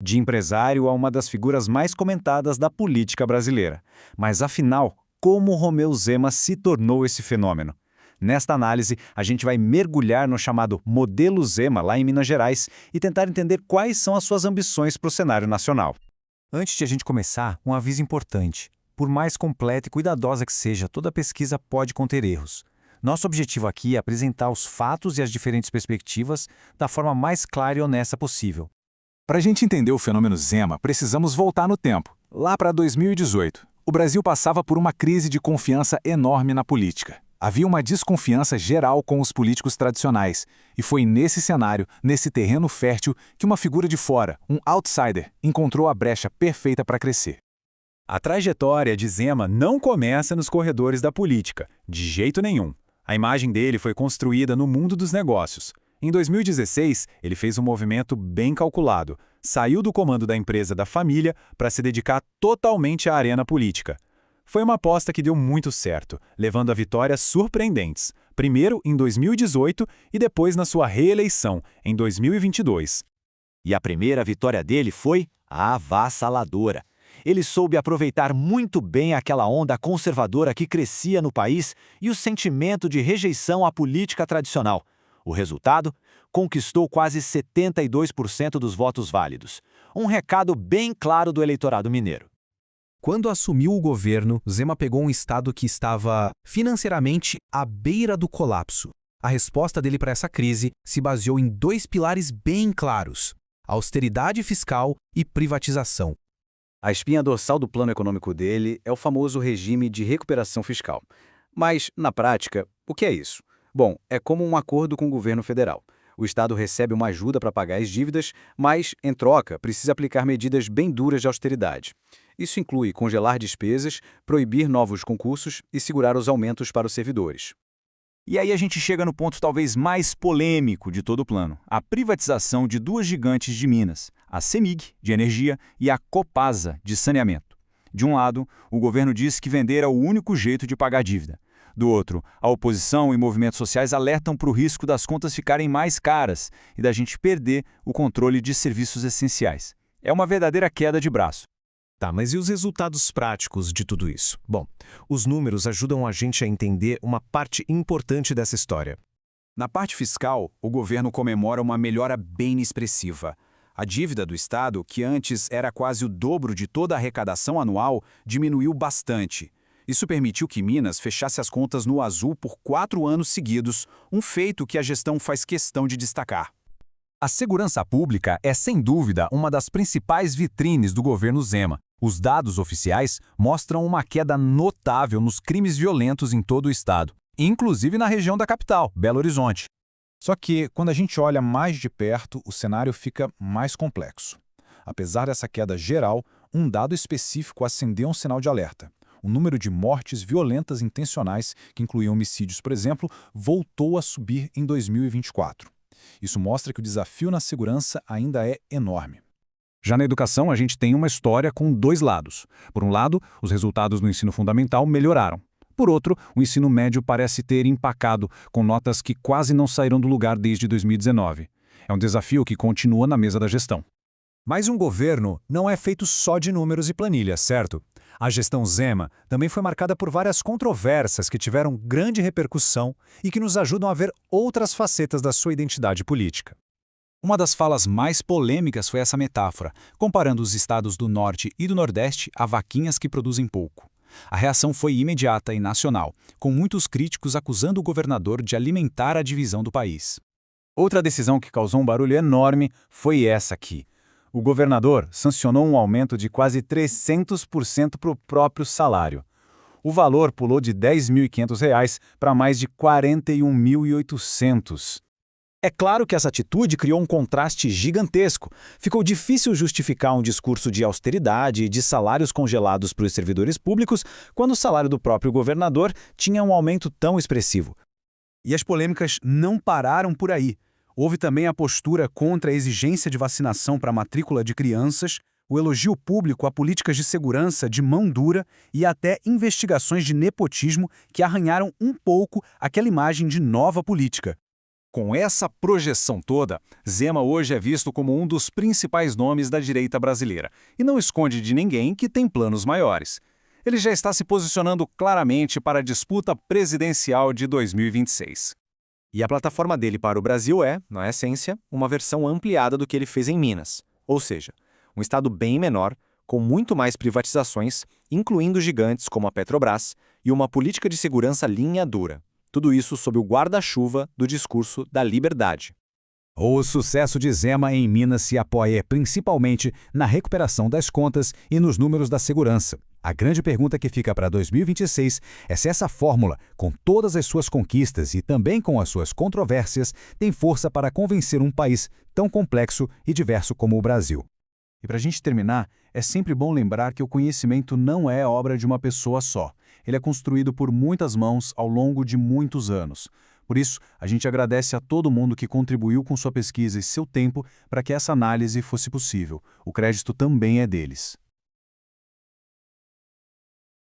De empresário a uma das figuras mais comentadas da política brasileira. Mas afinal, como Romeu Zema se tornou esse fenômeno? Nesta análise, a gente vai mergulhar no chamado Modelo Zema, lá em Minas Gerais, e tentar entender quais são as suas ambições para o cenário nacional. Antes de a gente começar, um aviso importante. Por mais completa e cuidadosa que seja, toda pesquisa pode conter erros. Nosso objetivo aqui é apresentar os fatos e as diferentes perspectivas da forma mais clara e honesta possível. Para a gente entender o fenômeno Zema, precisamos voltar no tempo, lá para 2018. O Brasil passava por uma crise de confiança enorme na política. Havia uma desconfiança geral com os políticos tradicionais, e foi nesse cenário, nesse terreno fértil, que uma figura de fora, um outsider, encontrou a brecha perfeita para crescer. A trajetória de Zema não começa nos corredores da política, de jeito nenhum. A imagem dele foi construída no mundo dos negócios. Em 2016, ele fez um movimento bem calculado. Saiu do comando da empresa da família para se dedicar totalmente à arena política. Foi uma aposta que deu muito certo, levando a vitórias surpreendentes, primeiro em 2018 e depois na sua reeleição, em 2022. E a primeira vitória dele foi avassaladora. Ele soube aproveitar muito bem aquela onda conservadora que crescia no país e o sentimento de rejeição à política tradicional. O resultado? Conquistou quase 72% dos votos válidos. Um recado bem claro do eleitorado mineiro. Quando assumiu o governo, Zema pegou um estado que estava financeiramente à beira do colapso. A resposta dele para essa crise se baseou em dois pilares bem claros: austeridade fiscal e privatização. A espinha dorsal do plano econômico dele é o famoso regime de recuperação fiscal. Mas, na prática, o que é isso? Bom, é como um acordo com o governo federal. O Estado recebe uma ajuda para pagar as dívidas, mas, em troca, precisa aplicar medidas bem duras de austeridade. Isso inclui congelar despesas, proibir novos concursos e segurar os aumentos para os servidores. E aí a gente chega no ponto talvez mais polêmico de todo o plano, a privatização de duas gigantes de Minas, a CEMIG, de energia, e a Copasa, de saneamento. De um lado, o governo diz que vender é o único jeito de pagar a dívida. Do outro, a oposição e movimentos sociais alertam para o risco das contas ficarem mais caras e da gente perder o controle de serviços essenciais. É uma verdadeira queda de braço. Tá, mas e os resultados práticos de tudo isso? Bom, os números ajudam a gente a entender uma parte importante dessa história. Na parte fiscal, o governo comemora uma melhora bem expressiva. A dívida do Estado, que antes era quase o dobro de toda a arrecadação anual, diminuiu bastante. Isso permitiu que Minas fechasse as contas no azul por 4 anos seguidos, um feito que a gestão faz questão de destacar. A segurança pública é, sem dúvida, uma das principais vitrines do governo Zema. Os dados oficiais mostram uma queda notável nos crimes violentos em todo o estado, inclusive na região da capital, Belo Horizonte. Só que, quando a gente olha mais de perto, o cenário fica mais complexo. Apesar dessa queda geral, um dado específico acendeu um sinal de alerta. O número de mortes violentas intencionais, que incluíam homicídios, por exemplo, voltou a subir em 2024. Isso mostra que o desafio na segurança ainda é enorme. Já na educação, a gente tem uma história com dois lados. Por um lado, os resultados no ensino fundamental melhoraram. Por outro, o ensino médio parece ter empacado, com notas que quase não saíram do lugar desde 2019. É um desafio que continua na mesa da gestão. Mas um governo não é feito só de números e planilhas, certo? A gestão Zema também foi marcada por várias controvérsias que tiveram grande repercussão e que nos ajudam a ver outras facetas da sua identidade política. Uma das falas mais polêmicas foi essa metáfora, comparando os estados do Norte e do Nordeste a vaquinhas que produzem pouco. A reação foi imediata e nacional, com muitos críticos acusando o governador de alimentar a divisão do país. Outra decisão que causou um barulho enorme foi essa aqui. O governador sancionou um aumento de quase 300% para o próprio salário. O valor pulou de R$ 10.500 para mais de R$ 41.800. É claro que essa atitude criou um contraste gigantesco. Ficou difícil justificar um discurso de austeridade e de salários congelados para os servidores públicos quando o salário do próprio governador tinha um aumento tão expressivo. E as polêmicas não pararam por aí. Houve também a postura contra a exigência de vacinação para a matrícula de crianças, o elogio público a políticas de segurança de mão dura e até investigações de nepotismo que arranharam um pouco aquela imagem de nova política. Com essa projeção toda, Zema hoje é visto como um dos principais nomes da direita brasileira e não esconde de ninguém que tem planos maiores. Ele já está se posicionando claramente para a disputa presidencial de 2026. E a plataforma dele para o Brasil é, na essência, uma versão ampliada do que ele fez em Minas. Ou seja, um estado bem menor, com muito mais privatizações, incluindo gigantes como a Petrobras, e uma política de segurança linha dura. Tudo isso sob o guarda-chuva do discurso da liberdade. O sucesso de Zema em Minas se apoia principalmente na recuperação das contas e nos números da segurança. A grande pergunta que fica para 2026 é se essa fórmula, com todas as suas conquistas e também com as suas controvérsias, tem força para convencer um país tão complexo e diverso como o Brasil. E para a gente terminar, é sempre bom lembrar que o conhecimento não é obra de uma pessoa só. Ele é construído por muitas mãos ao longo de muitos anos. Por isso, a gente agradece a todo mundo que contribuiu com sua pesquisa e seu tempo para que essa análise fosse possível. O crédito também é deles.